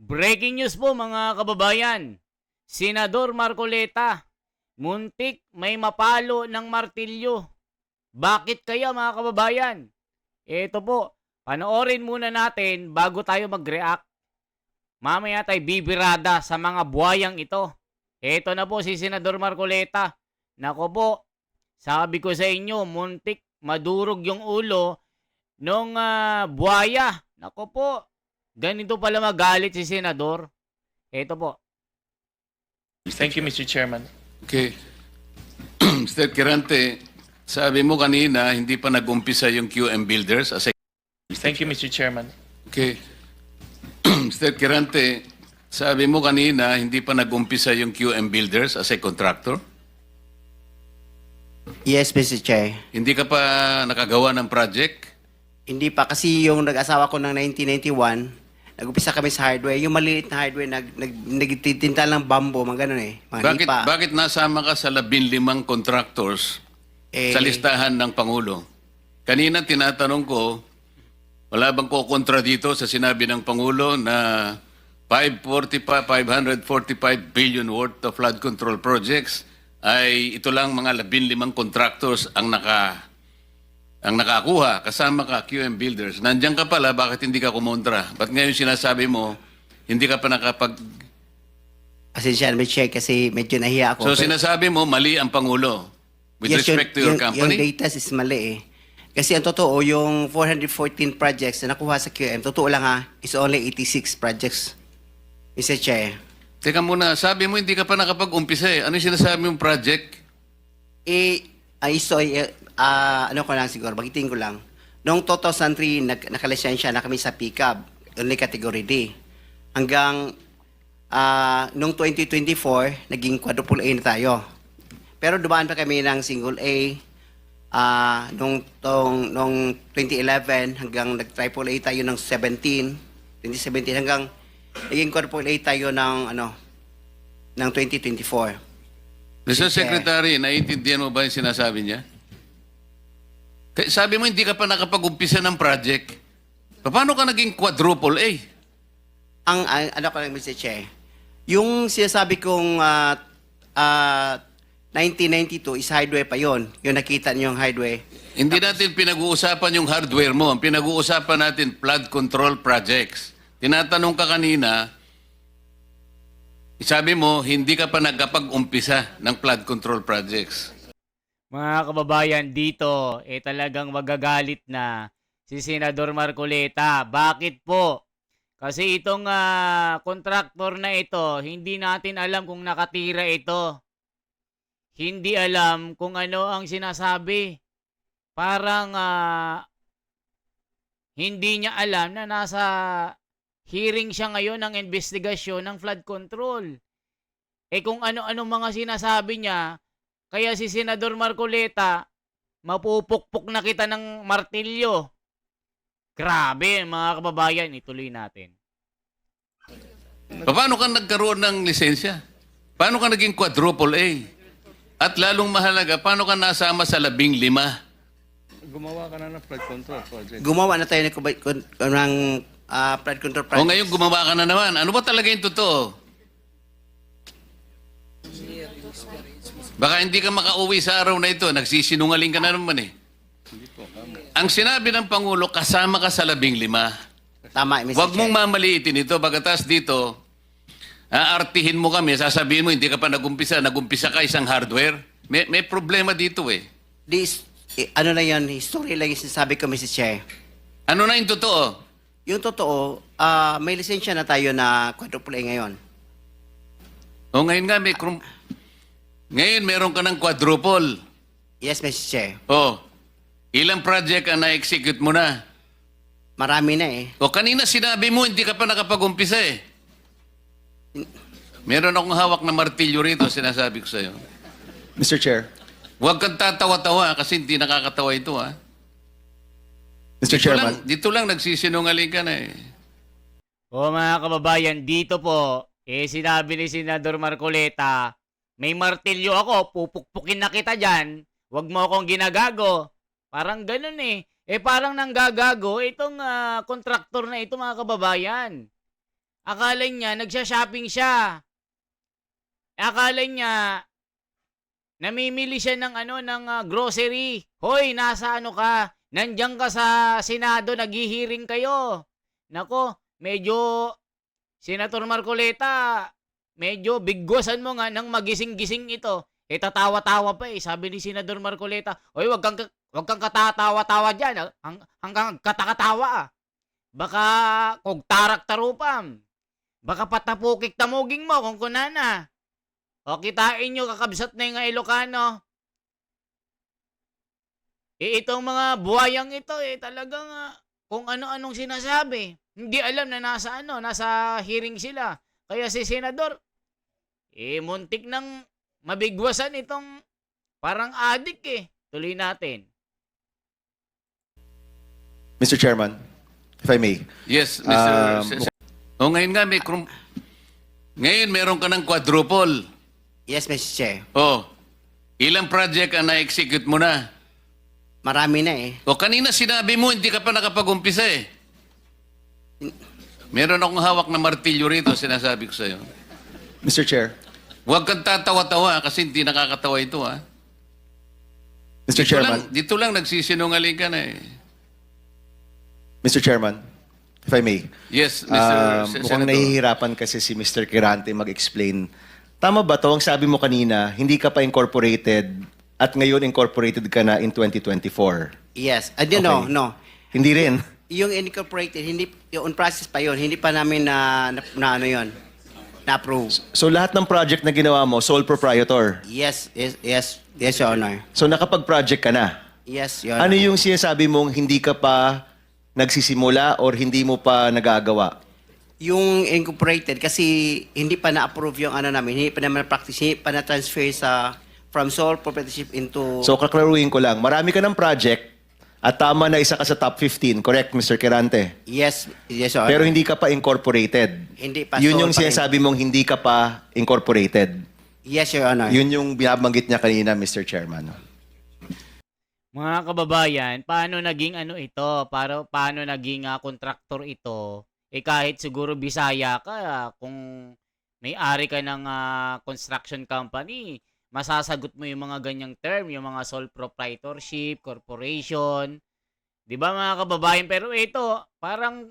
Breaking news po mga kababayan. Senador Marcoleta, muntik may mapalo ng martilyo. Bakit kaya mga kababayan? Ito po, panoorin muna natin bago tayo mag-react. Mamaya tayo bibirada sa mga buhayang ito. Ito na po si Senador Marcoleta. Nako po, sabi ko sa inyo, muntik madurog yung ulo nung buhaya. Nako po, ganito pala magalit si Senador. Ito po. Thank you, Mr. Chairman. Okay. Mr. Kirante, sabi mo kanina hindi pa nag-umpisa yung QM Builders as a... Thank you, Mr. Chairman. Okay. Mr. Kirante, sabi mo kanina hindi pa nag-umpisa yung QM Builders as a contractor? Yes, Mr. Chair. Hindi ka pa nakagawa ng project? Hindi pa kasi yung nag-asawa ko ng 1991, nag-upisa kami sa hardware. Yung maliit na hardware, nagtitinta ng bambo, mga ganun eh. Mga lipa. Bakit nasama ka sa 15 contractors sa listahan ng Pangulo? Kanina tinatanong ko, wala bang kukontra dito sa sinabi ng Pangulo na 545 billion worth of flood control projects ay ito lang mga 15 contractors ang nakakuha, kasama ka, QM Builders. Nandiyan ka pala, bakit hindi ka kumontra? Ba't ngayon sinasabi mo, hindi ka pa nakapag... Pasensya na, Mr. Chair, kasi medyo nahiya ako. So sinasabi mo, mali ang Pangulo with respect to your company? Yung data is mali eh. Kasi ang totoo, yung 414 projects na nakuha sa QM, totoo lang ha, is only 86 projects. Mr. Chair. Teka muna, sabi mo hindi ka pa nakapag-umpisa eh. Ano yung sinasabi mong project? Ano ko lang siguro, bagitin ko lang. Noong 2003, nakalisensya na kami sa pickup, only category D. Hanggang noong 2024, naging quadruple A na tayo. Pero dumaan pa kami ng single A. Noong 2011, hanggang nag-triple A tayo ng 2017 hanggang naging quadruple A tayo ng 2024. Mr. Secretary, naiintindihan mo ba yung sinasabi niya? Sabi mo hindi ka pa nakapag-umpisa ng project. Paano ka naging quadruple A? Ano ko lang, Mr. Che, yung sinasabi kong 1992 is hardware pa yon. Yung nakita niyo yung hardware. Hindi natin pinag-uusapan yung hardware mo. Ang pinag-uusapan natin, flood control projects. Tinatanong ka kanina, sabi mo, hindi ka pa nagkapag-umpisa ng flood control projects. Mga kababayan, dito, talagang magagalit na si Senador Marcoleta. Bakit po? Kasi itong kontraktor na ito, hindi natin alam kung nakatira ito. Hindi alam kung ano ang sinasabi. Parang hindi niya alam na nasa hearing siya ngayon ng investigasyon ng flood control. Kung ano-ano mga sinasabi niya, kaya si Senador Marcoleta, mapupukpok na kita ng martilyo. Grabe, mga kababayan, ituloy natin. Paano ka nagkaroon ng lisensya? Paano ka naging quadruple A? At lalong mahalaga, paano ka nasama sa 15? Gumawa ka na ng flood control project. Gumawa na tayo ng flood control project. O ngayon gumawa ka na naman. Ano ba talaga yung totoo? Baka hindi ka makauwi sa araw na ito. Nagsisinungaling ka na naman eh. Ang sinabi ng Pangulo, kasama ka sa 15. Tama, Mr. Huwag Che. mong mamaliitin ito. Bagatas dito, aartihin mo kami, sasabihin mo, hindi ka pa nagumpisa ka isang hardware. May problema dito eh. Ano na yan, history lang yung sinasabi ko, Mr. Che. Ano na yung totoo? Yung totoo, may lisensya na tayo na quadruple A ngayon. O ngayon nga, ngayon meron ka ng quadruple. Yes, Mr. Che. O, ilang project ang na-execute mo na? Marami na eh. O kanina sinabi mo, hindi ka pa nakapag-umpisa eh. Meron akong hawak na martilyo rito, sinasabi ko sa'yo. Mr. Chair. Huwag kang tatawa-tawa kasi hindi nakakatawa ito ha. Mr. Chairman. Dito lang nagsisinungaling ka na eh. O mga kababayan, dito po, sinabi ni Senador Marcoleta, may martilyo ako, pupukpukin na kita dyan, huwag mo akong ginagago. Parang ganun eh. Parang nanggagago itong kontraktor na ito mga kababayan. Akala niya nagsha-shopping siya. Akala niya namimili siya ng grocery. Hoy, nasa ano ka? Nandiyan ka sa Senado, naghihiring kayo. Nako, medyo Senator Marcoleta, medyo bigwasan mo nga nang magising-gising ito. Tatawa-tawa pa eh. Sabi ni Senador Marcoleta, "Hoy, wag kang katatawa-tawa diyan. Hanggang katakatawa ah. Baka kog tarak tarupam. Baka patapukik tamuging mo kung kunana. O kitain nyo, kakabsat na yung Ilocano. Itong mga buhayang ito talagang kung ano-anong sinasabi. Hindi alam na nasa hearing sila. Kaya si Senador, muntik nang mabigwasan itong parang adik eh. Tuloy natin. Mr. Chairman, if I may. Yes, Mr. Ngayon nga, ngayon meron ka ng quadruple. Yes, Mr. Chair. Ilang project ang na-execute mo na? Marami na eh. Kanina sinabi mo, hindi ka pa nakapag-umpisa eh. Meron akong hawak na martilyo rito, sinasabi ko sa'yo. Mr. Chair. Huwag kang tatawa-tawa kasi hindi nakakatawa ito ha. Mr. Chairman. Dito lang nagsisinungaling ka na eh. Mr. Chairman, if I may. Yes, Mr. Mukhang Senator. nahihirapan kasi si Mr. Quirante mag-explain. Tama ba to? Ang sabi mo kanina, hindi ka pa incorporated at ngayon incorporated ka na in 2024. Yes. Okay. No. Hindi rin. Yung incorporated, yung on process pa yun, hindi pa namin na-approve. So lahat ng project na ginawa mo, sole proprietor. Yes, Your Honor. So nakapag-project ka na. Yes, Your Honor. Ano yung sinasabi mong hindi ka pa nagsisimula or hindi mo pa nagagawa? Yung incorporated, kasi hindi pa na-approve yung namin, hindi pa naman practice, hindi pa na-transfer from sole proprietorship into... So kaklaruhin ko lang, marami ka ng project at tama na isa ka sa top 15, correct, Mr. Quirante? Yes, Your Honor. Pero hindi ka pa incorporated. Hindi pa. Yun sole yung pa rin. sinasabi mong hindi ka pa incorporated. Yes, Your Honor. Yun yung binabanggit niya kanina, Mr. Chairman. Mga kababayan, paano naging ito? Paano naging kontraktor ito? Kahit siguro Bisaya ka, kung may-ari ka ng construction company, masasagot mo yung mga ganyang term, yung mga sole proprietorship, corporation. 'Di ba mga kababayan? Pero ito, parang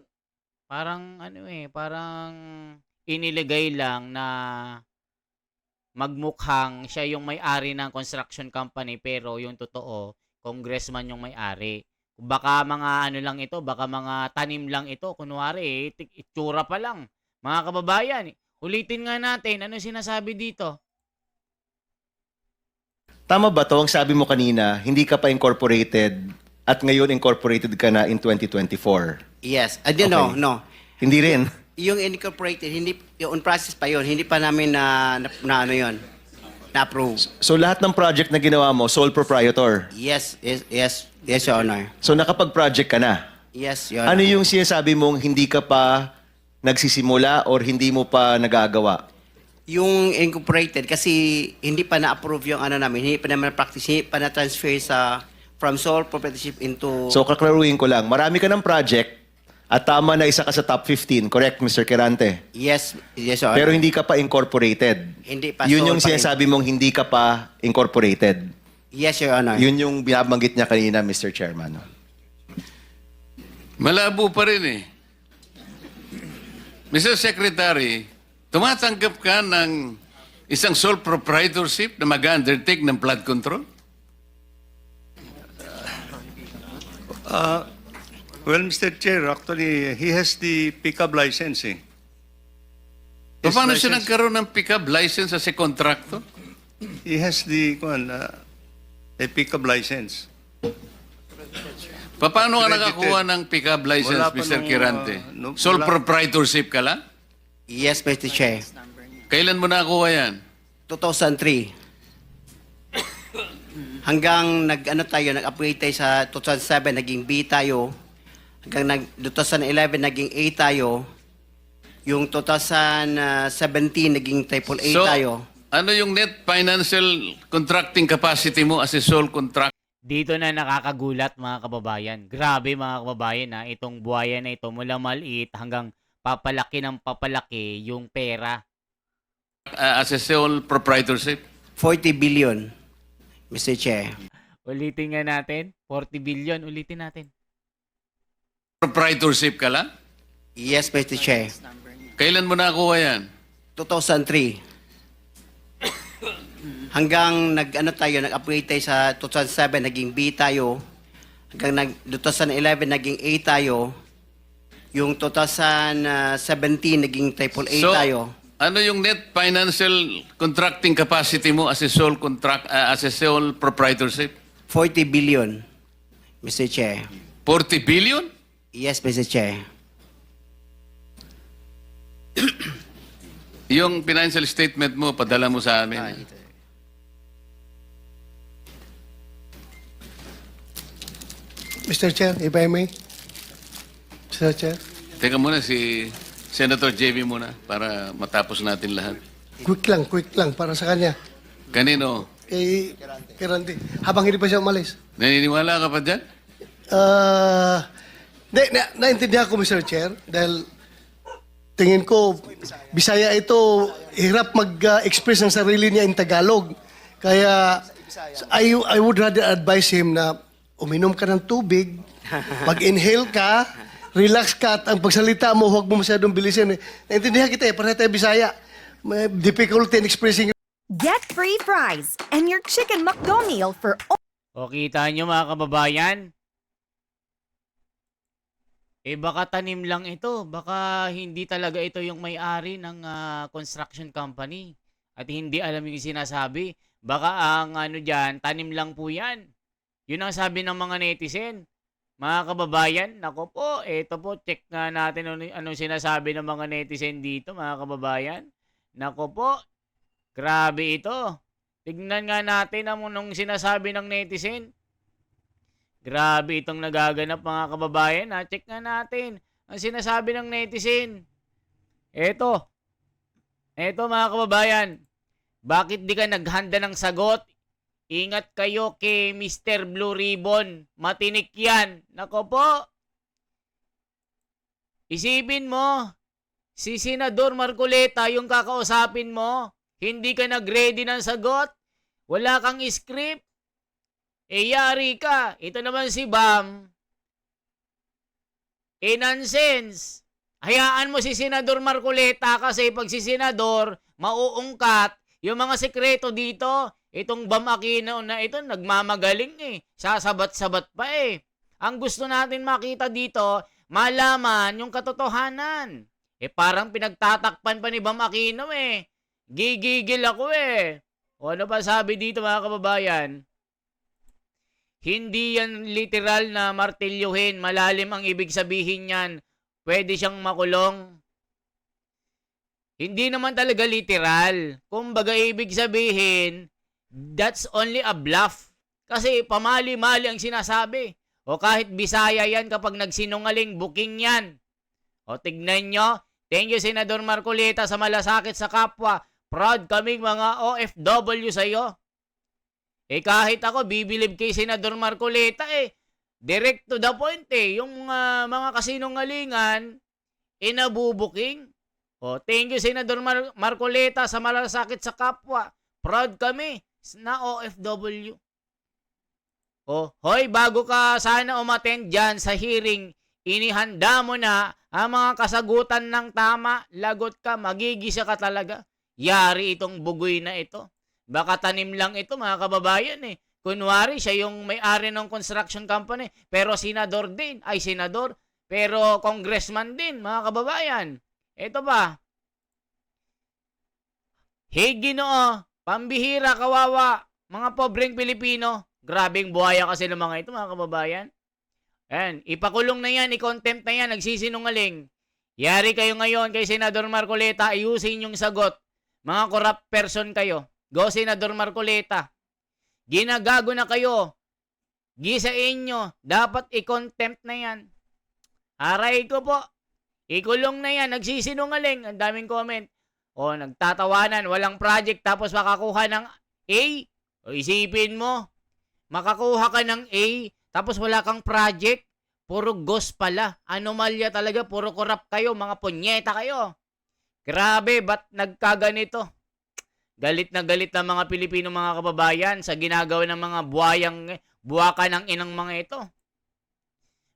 iniligay lang na magmukhang siya yung may-ari ng construction company pero yung totoo, congressman yung may-ari. Baka mga lang ito, baka mga tanim lang ito, kunwari itsura pa lang. Mga kababayan, ulitin nga natin, ano sinasabi dito? Tama ba to? Ang sabi mo kanina, hindi ka pa incorporated at ngayon incorporated ka na in 2024. Yes. Okay. No. Hindi rin. Yung incorporated, yung on process pa yun, hindi pa namin na-approve. So lahat ng project na ginawa mo, sole proprietor. Yes, Your Honor. So nakapag-project ka na. Yes, Your Honor. Ano yung sinasabi mong hindi ka pa nagsisimula or hindi mo pa nagagawa? Yung incorporated, kasi hindi pa na-approve yung namin, hindi pa naman practice, hindi pa na-transfer from sole proprietorship into... So kaklaruhin ko lang, marami ka ng project at tama na isa ka sa top 15, correct, Mr. Quirante? Yes, Your Honor. Pero hindi ka pa incorporated. Hindi pa. Yun sole yung pa rin. sinasabi mong hindi ka pa incorporated. Yes, Your Honor. Yun yung binabanggit niya kanina, Mr. Chairman. Malabo pa rin eh. Mr. Secretary, tumatanggap ka ng isang sole proprietorship na mag-undertake ng flood control? Well, Mr. Chair, actually, he has the pickup license. His Paano siya license- nagkaroon ng pickup license as a contractor? He has a pickup license. Paano ka Credited. nakakuha ng pickup license, Wala pa Mr. nung, Quirante? Sole wala. proprietorship ka lang? Yes, Mr. Chair. Kailan mo nakakuha yan? 2003. Hanggang nag-upgrade tayo sa 2007, naging B tayo. Hanggang 2011, naging A tayo. Yung 2017, naging triple A tayo. Ano yung net financial contracting capacity mo as a sole contractor? Dito na nakakagulat mga kababayan. Grabe mga kababayan itong buhaya na ito mula maliit hanggang papalaki ng papalaki yung pera. As a sole proprietorship? 40 billion, Mr. Chair. Ulitin nga natin. 40 billion. Ulitin natin. Proprietorship ka lang? Yes, Mr. Chair. Kailan mo nakuha yan? 2003. Hanggang nag-upgrade tayo sa 2007, naging B tayo. Hanggang 2011, naging A tayo. Yung 2017, naging triple A tayo. Ano yung net financial contracting capacity mo as a sole proprietorship? 40 billion, Mr. Chair. 40 billion? Yes, Mr. Chair. Yung financial statement mo, padala mo sa amin. Mr. Chair, if I may. Mr. Chair, Teka muna, si Senator JV muna para matapos natin lahat. quick lang para sa kanya. Kanino? Kay Randy. Habang hindi pa siya umalis. Naniniwala ka pa dyan? Naintindihan ko, Mr. Chair, dahil tingin ko, Bisaya ito, hirap mag-express ng sarili niya in Tagalog. Kaya, I would rather advise him na uminom ka ng tubig, mag-inhale ka, relax ka, at ang pagsalita mo, huwag mo masyadong bilisin. Naintindihan kita pareho tayo Bisaya. May difficulty in expressing. Get free fries and your Chicken McDo meal for O kita nyo mga kababayan? Baka tanim lang ito. Baka hindi talaga ito yung may-ari ng construction company. At hindi alam yung sinasabi. Baka ang dyan, tanim lang po yan. Yun ang sabi ng mga netizen. Mga kababayan, nako po, eto po, check nga natin anong sinasabi ng mga netizen dito, mga kababayan. Nako po, grabe ito. Tignan nga natin anong sinasabi ng netizen. Grabe itong nagaganap, mga kababayan. Check nga natin ang sinasabi ng netizen. Eto mga kababayan. Bakit di ka naghanda ng sagot? Ingat kayo kay Mr. Blue Ribbon. Matinik yan. Nako po. Isipin mo, si Senador Marcoleta yung kakausapin mo. Hindi ka nag-ready ng sagot. Wala kang script. Yari ka. Ito naman si Bam. Nonsense. Hayaan mo si Senador Marcoleta kasi pag si Senador mauungkat yung mga sekreto dito. Itong Bam Aquino na ito, nagmamagaling Sasabat-sabat pa Ang gusto natin makita dito, malaman yung katotohanan. Parang pinagtatakpan pa ni Bam Aquino Gigigil ako O ano pa sabi dito mga kababayan? Hindi yan literal na martilyuhin. Malalim ang ibig sabihin yan. Pwede siyang makulong. Hindi naman talaga literal. Kumbaga ibig sabihin, that's only a bluff. Kasi pamali-mali ang sinasabi. O kahit Bisaya yan kapag nagsinungaling, booking yan. O tignan nyo. Thank you, Senador Marcoleta, sa malasakit sa kapwa. Proud kaming mga OFW sa'yo. Kahit ako, bibilib kay Senador Marcoleta direct to the point Yung mga kasinungalingan, nabubuking. O, thank you, Senador Marcoleta, sa malasakit sa kapwa. Proud kami na OFW. O, hoy, bago ka sana umattend dyan sa hearing, inihanda mo na ang mga kasagutan ng tama, lagot ka, magigisa ka talaga. Yari itong bugoy na ito. Baka tanim lang ito, mga kababayan Kunwari, siya yung may-ari ng construction company, pero senador din, senador, pero congressman din, mga kababayan. Ito ba? Hey, Ginoo, pambihira, kawawa, mga pobreng Pilipino. Grabing buhaya kasi ng mga ito, mga kababayan. Ayan, ipakulong na yan, i-contempt na yan, nagsisinungaling. Yari kayo ngayon kay Senador Marcoleta, ayusin yung sagot. Mga corrupt person kayo. Go, Senador Marcoleta. Ginagago na kayo. Gisa inyo, dapat i-contempt na yan. Aray ko po. Ikulong na yan, nagsisinungaling. Ang daming comment. O, nagtatawanan, walang project, tapos makakuha ng A. O, isipin mo, makakuha ka ng A, tapos wala kang project. Puro ghost pala. Anomalya talaga. Puro korap kayo. Mga punyeta kayo. Grabe, ba't nagkaganito? Galit na mga Pilipino mga kababayan sa ginagawa ng mga buwaka ng inang mga ito.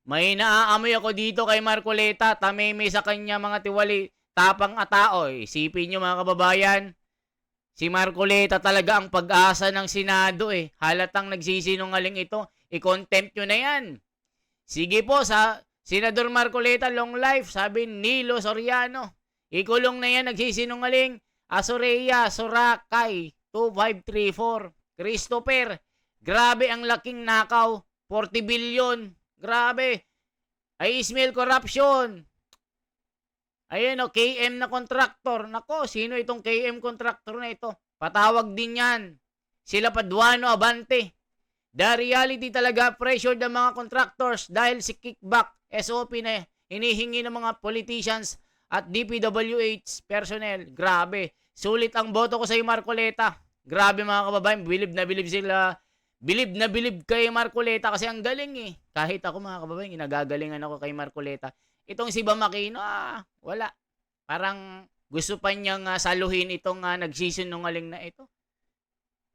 May naaamoy ako dito kay Marcoleta. Tameme sa kanya mga tiwali. Tapang atao. Isipin nyo mga kababayan. Si Marcoleta talaga ang pag-asa ng Senado Halatang nagsisinungaling ito. I-contempt nyo na yan. Sige po, sa Senador Marcoleta, long life, sabi Nilo Soriano. Ikulong na yan, nagsisinungaling. Asoreya, Sorakay, 2534. Christopher, grabe ang laking nakaw. 40 billion. Grabe. Ay, Ismail corruption. Ayan KM na contractor. Nako, sino itong KM contractor na ito? Patawag din yan. Sila Paduano Abante. The reality talaga, pressured ang mga contractors dahil si kickback, SOP na hinihingi ng mga politicians at DPWH personnel. Grabe. Sulit ang boto ko sa Marcoleta. Grabe mga kababayan. Bilib na bilib kay Marcoleta kasi ang galing Kahit ako mga kababayan, ginagagalingan ako kay Marcoleta. Itong si Bam Aquino, wala. Parang gusto pa niyang saluhin itong nagsisinungaling na ito.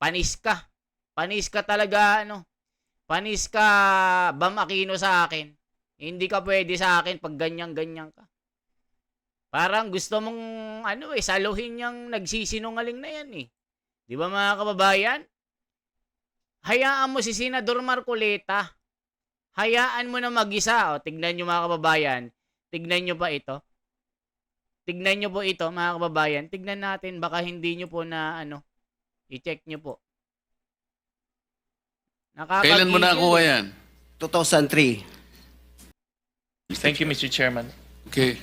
Panis ka. Panis ka talaga, Panis ka, Bam Aquino sa akin. Hindi ka pwede sa akin pag ganyan-ganyan ka. Parang gusto mong, saluhin niyang nagsisinungaling na yan Di ba mga kababayan? Hayaan mo si Senador Marcoleta. Hayaan mo na mag-isa. Tignan nyo mga kababayan. Tignan nyo pa ito. Tignan nyo po ito mga kababayan. Tignan natin. Baka hindi nyo po na i-check nyo po. Kailan mo nakuha yan? 2003. Thank you, Mr. Chairman. Okay.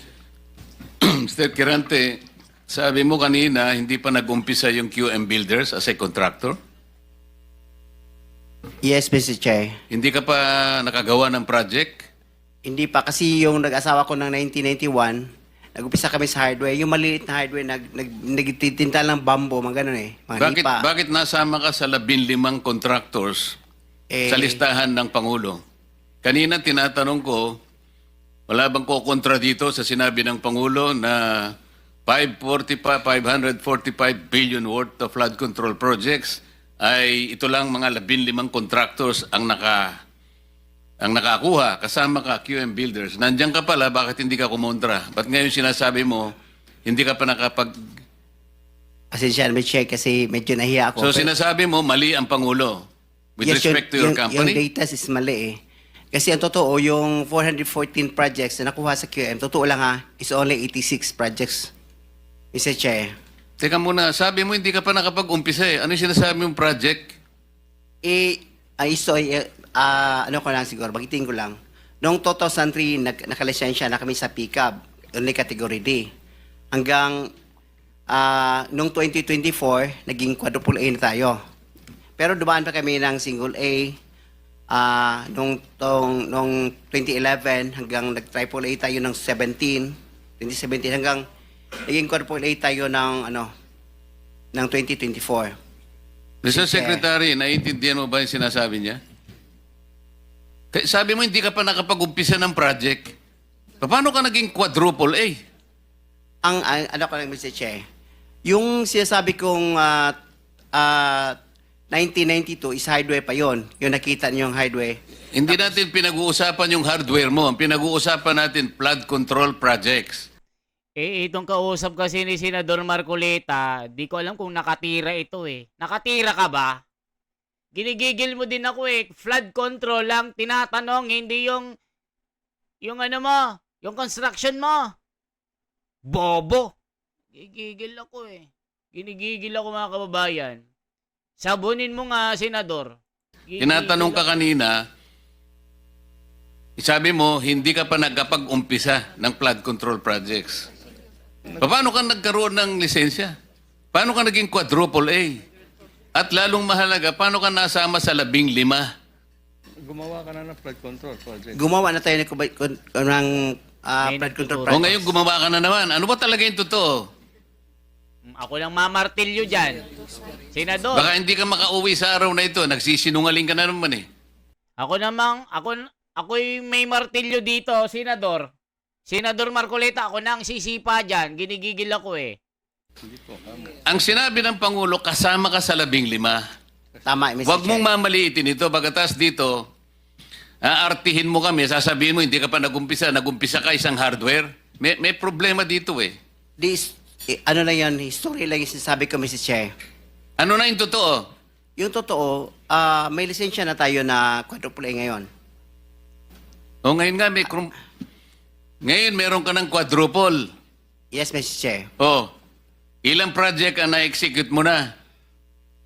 Mr. Kirante, sabi mo kanina, hindi pa nag-umpisa yung QM Builders as a contractor? Yes, Mr. Chair. Hindi ka pa nakagawa ng project? Hindi pa kasi yung nag-asawa ko ng 1991, nag-upisa kami sa hardware. Yung maliliit na hardware, nagtitinta ng bambo, mga ganun mga lipa. Bakit nasama ka sa 15 contractors sa listahan ng Pangulo? Kanina tinatanong ko, wala bang kukontra dito sa sinabi ng Pangulo na 545 billion worth of flood control projects ay ito lang mga 15 contractors ang nakakuha, kasama ka QM Builders. Nandiyan ka pala, bakit hindi ka kumontra? Ba't ngayon sinasabi mo, hindi ka pa nakapag... Pasensya na, Mr. kasi medyo nahiya ako. So sinasabi mo, mali ang Pangulo with respect to your company? Yung data is mali Kasi ang totoo, yung 414 projects na nakuha sa QM, totoo lang is only 86 projects. Mr. Chair. Teka muna, sabi mo hindi ka pa nakapag-umpisa Ano yung sinasabi mong project? Ano ko lang siguro, bagitin ko lang. Noong 2003, nakalisensya na kami sa PICAB, only category D. Hanggang noong 2024, naging quadruple A na tayo. Pero dumaan pa kami ng single A, noong 2011 hanggang nag-triple A tayo ng 2017 hanggang naging quadruple A tayo ng 2024. Mr. Secretary, naiintindihan mo ba yung sinasabi niya? Sabi mo hindi ka pa nakapag-umpisa ng project. Paano ka naging quadruple A? Ano ko lang, Mr. Che, yung sinasabi kong 1992 is hardware pa yon. Yung nakita niyo yung hardware. Hindi natin pinag-uusapan yung hardware mo. Ang pinag-uusapan natin, flood control projects. Itong kausap kasi ni Senador Marcoleta, di ko alam kung nakatira ito Nakatira ka ba? Ginigigil mo din ako Flood control lang, tinatanong, hindi yung yung construction mo. Bobo. Gigigil ako Ginigigil ako mga kababayan. Sabunin mo nga, Senador. Tinatanong ka kanina, sabi mo, hindi ka pa nagkapag-umpisa ng flood control projects. Paano ka nagkaroon ng lisensya? Paano ka naging quadruple A? At lalong mahalaga, paano ka nasama sa 15? Gumawa ka na ng flood control project. Gumawa na tayo ng flood control project. O ngayon gumawa ka na naman. Ano ba talaga yung totoo? Ako lang mamartilyo dyan. Senador. Baka hindi ka makauwi sa araw na ito. Nagsisinungaling ka na naman Ako'y may martilyo dito, Senador. Senador Marcoleta, ako na ang sisipa dyan. Ginigigil ako eh. Ang sinabi ng Pangulo, kasama ka sa 15. Tama, Mr. Huwag Chair. mong mamaliitin ito. Bagatas dito, aartihin mo kami, sasabihin mo, hindi ka pa nagumpisa ka isang hardware. May problema dito eh. Ano lang yan, history lang yung sinasabi ko, Mr. Chair. Ano na yung totoo? Yung totoo, may lisensya na tayo na quadruple A ngayon. O ngayon nga, ngayon meron ka ng quadruple. Yes, Mr. Chair. O, ilang project ang na-execute mo na?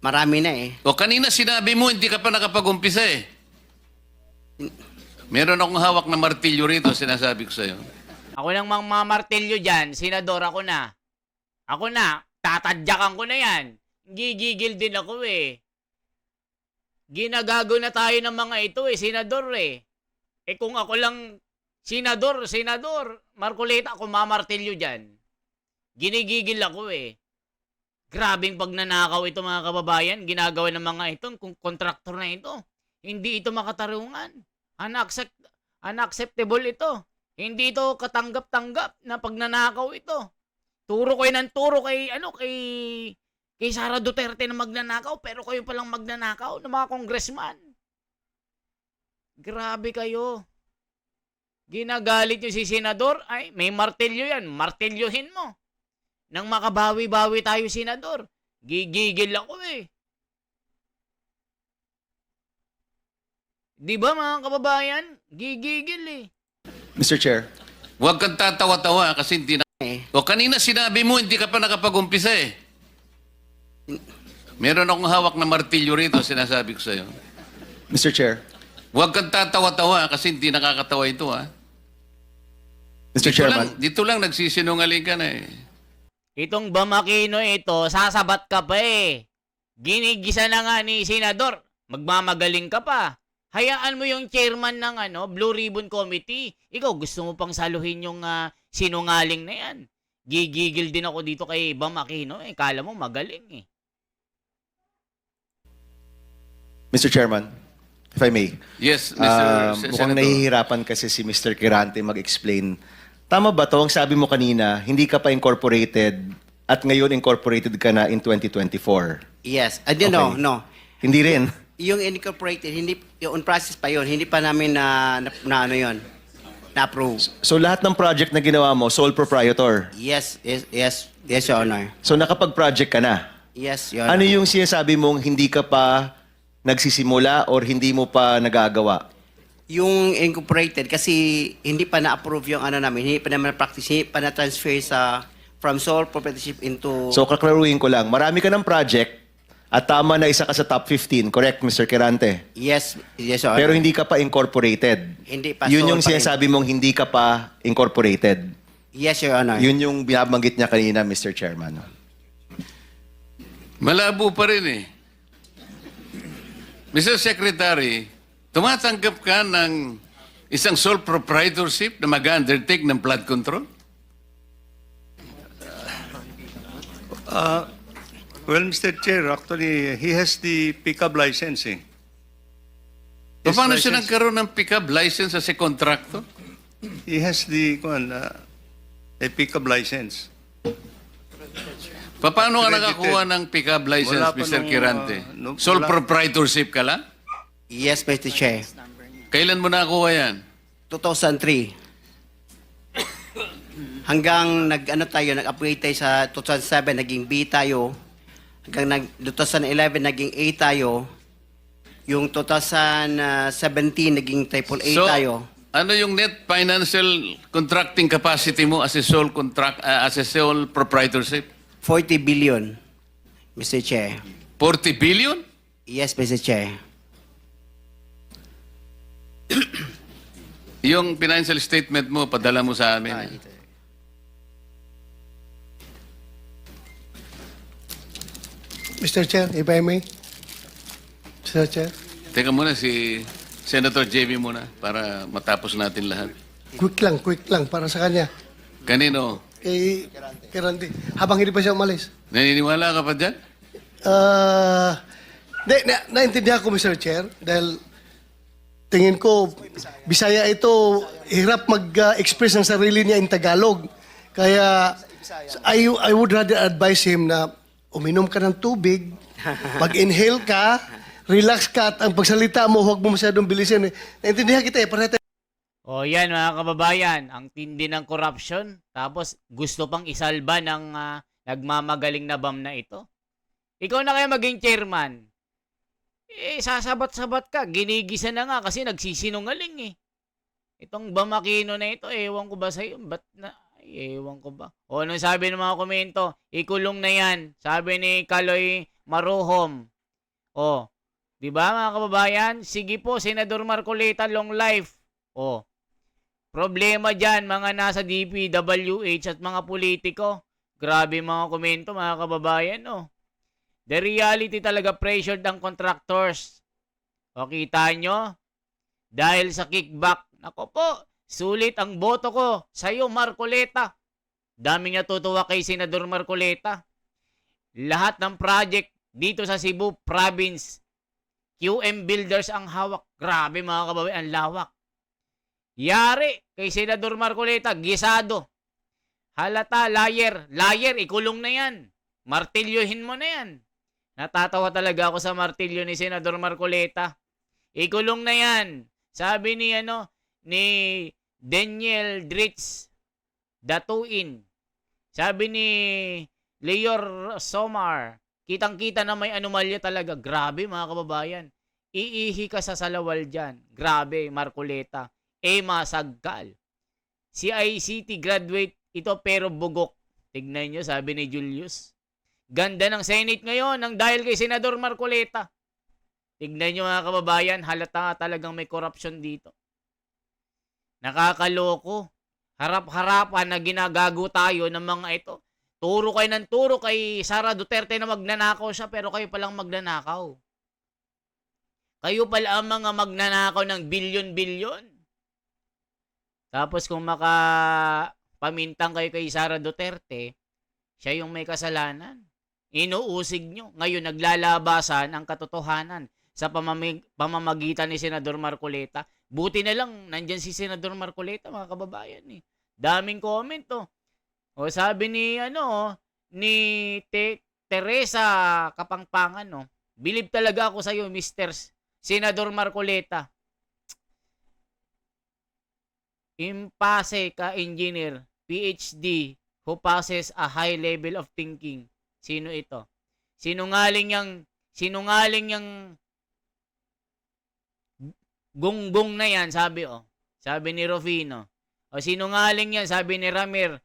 Marami na eh. O kanina sinabi mo, hindi ka pa nakapag-umpisa eh. Meron akong hawak na martilyo rito, sinasabi ko sa'yo. Ako nang mga martilyo dyan, Senador, ako na. Ako na, tatadyakan ko na yan. Gigigil din ako eh. Ginagago na tayo ng mga ito eh, Senador eh. Eh kung ako lang, Senador, Marcoleta, ako mamartilyo dyan. Ginigigil ako eh. Grabing pagnanakaw ito mga kababayan, ginagawa ng mga itong kontraktor na ito. Hindi ito makatarungan. Unacceptable ito. Hindi ito katanggap-tanggap na pagnanakaw ito. Turo kayo ng turo kay Sara Duterte na magnanakaw, pero kayo palang magnanakaw ng mga congressman. Grabe kayo. Ginagalit nyo si Senador, ay may martilyo yan, martilyohin mo. Nang makabawi-bawi tayo, Senador. Gigigil ako eh. Di ba mga kababayan? Gigigil eh. Mr. Chair. Huwag kang tatawa-tawa kasi hindi na... O kanina sinabi mo, hindi ka pa nakapag-umpisa eh. Meron akong hawak na martilyo rito, sinasabi ko sa'yo. Mr. Chair. Huwag kang tatawa-tawa kasi hindi nakakatawa ito ha. Mr. Chairman. Dito lang nagsisinungaling ka na eh. Itong Bamakino ito, sasabat ka pa eh. Ginigisa na nga ni Senador. Magmamagaling ka pa. Hayaan mo yung chairman ng Blue Ribbon Committee. Ikaw, gusto mo pang saluhin yung sinungaling na yan. Gigigil din ako dito kay Bam Aquino. Kala mo magaling eh. Mr. Chairman, if I may. Yes, Mr. Mukhang Senator. nahihirapan kasi si Mr. Quirante mag-explain. Tama ba to? Ang sabi mo kanina, hindi ka pa incorporated at ngayon incorporated ka na in 2024. Yes. Okay. No. Hindi rin. Yung incorporated, hindi, yung on process pa yun, hindi pa namin na-approve. So lahat ng project na ginawa mo, sole proprietor. Yes, Your Honor. So nakapag-project ka na. Yes, Your Honor. Ano yung sinasabi mong hindi ka pa nagsisimula or hindi mo pa nagagawa? Yung incorporated, kasi hindi pa na-approve yung namin, hindi pa naman na-practice, hindi pa na-transfer from sole proprietorship into... So kaklaruhin ko lang, marami ka ng project at tama na isa ka sa top 15, correct, Mr. Quirante? Yes, Your Honor. Pero hindi ka pa incorporated. Hindi pa. Yun sole yung pa rin. sinasabi mong hindi ka pa incorporated. Yes, Your Honor. Yun yung binabanggit niya kanina, Mr. Chairman. Malabo pa rin eh. Mr. Secretary, tumatanggap ka ng isang sole proprietorship na mag-undertake ng flood control? Well, Mr. Chair, actually, he has the pickup licensing. His Paano siya license- nagkaroon ng pick-up license as a contractor? He has a pickup license. Paano ka Credited. nakakuha ng pick-up license, Wala pa Mr. nung, Quirante? Sole wala. proprietorship ka lang? Yes, Mr. Chair. Kailan mo nakakuha yan? 2003. Hanggang nag-upgrade tayo sa 2007, naging B tayo. Hanggang 2011, naging A tayo. Yung 2017, naging triple A tayo. ano yung net financial contracting capacity mo as a sole proprietorship? 40 billion, Mr. Chair. 40 billion? Yes, Mr. Chair. Yung financial statement mo, padala mo sa amin. Mr. Chair, if I may. Mr. Chair. Teka muna, si Senator JB muna para matapos natin lahat. Quick lang para sa kanya. Kanino? Kay Randy. Habang hindi pa siya umalis. Naniniwala ka pa dyan? Naintindihan ko, Mr. Chair, dahil tingin ko, Bisaya ito, hirap mag-express ng sarili niya in Tagalog. Kaya, I would rather advise him na uminom ka ng tubig, mag-inhale ka, relax ka, at ang pagsalita mo, huwag mo masyadong bilisin. Naintindihan kita pareha tayo. O yan mga kababayan, ang tindi ng corruption. Tapos gusto pang isalba ng nagmamagaling na BAM na ito. Ikaw na kaya maging chairman. Sasabat-sabat ka. Ginigisa na nga kasi nagsisinungaling eh. Itong BAM Aquino na ito, ewan ko ba sa'yo? Ba't na? Ewan ko ba? O anong sabi ng mga komento? Ikulong na yan. Sabi ni Kaloy Maruhom. O, di ba mga kababayan? Sige po, Senador Marcoleta, long life. O, problema dyan, mga nasa DPWH at mga politiko. Grabe mga komento, mga kababayan, oh. The reality talaga, pressured ang contractors. O, kita nyo? Dahil sa kickback. Nako po, sulit ang boto ko sa'yo, Marcoleta. Daming natutuwa kay Senador Marcoleta. Lahat ng project dito sa Cebu Province, QM Builders ang hawak. Grabe mga kababayan, ang lawak. Yari kay Senador Marcoleta, gisado. Halata, liar. Liar, ikulong na yan. Martilyohin mo na yan. Natatawa talaga ako sa martilyo ni Senador Marcoleta. Ikulong na yan. Sabi ni Daniel Dritz Datuin. Sabi ni Leor Somar, kitang-kita na may anomalya talaga. Grabe mga kababayan. Iihi ka sa salawal dyan. Grabe, Marcoleta. Emma Sagkal. CICT graduate ito pero bugok. Tignan nyo, sabi ni Julius. Ganda ng Senate ngayon nang dahil kay Senador Marcoleta. Tignan nyo mga kababayan, halata talagang may corruption dito. Nakakaloko. Harap-harapan na ginagago tayo ng mga ito. Turo kayo ng turo kay Sara Duterte na magnanakaw siya pero kayo palang magnanakaw. Kayo pala ang mga magnanakaw ng bilyon-bilyon. Tapos kung makapamintang kayo kay Sara Duterte, siya yung may kasalanan. Inuusig nyo. Ngayon naglalabasan ang katotohanan sa pamamagitan ni Senador Marcoleta. Buti na lang, nandyan si Senador Marcoleta, mga kababayan. Eh. Daming comment, oh. O sabi ni, Teresa Kapangpangan, no? Believe talaga ako sa iyo, Mr. Senador Marcoleta. Impase ka engineer, PhD, who passes a high level of thinking. Sino ito? Sinungaling yang gunggong na yan, sabi Sabi ni Rufino. O sinungaling yan, sabi ni Ramir.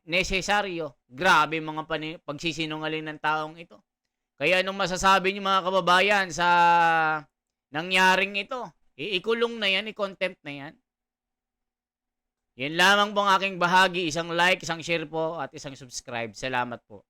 Necesaryo. Grabe mga pagsisinungaling ng taong ito. Kaya anong masasabi niyo mga kababayan sa nangyaring ito? Ikulong na yan, i-contempt na yan. Yan lamang po ang aking bahagi. Isang like, isang share po at isang subscribe. Salamat po.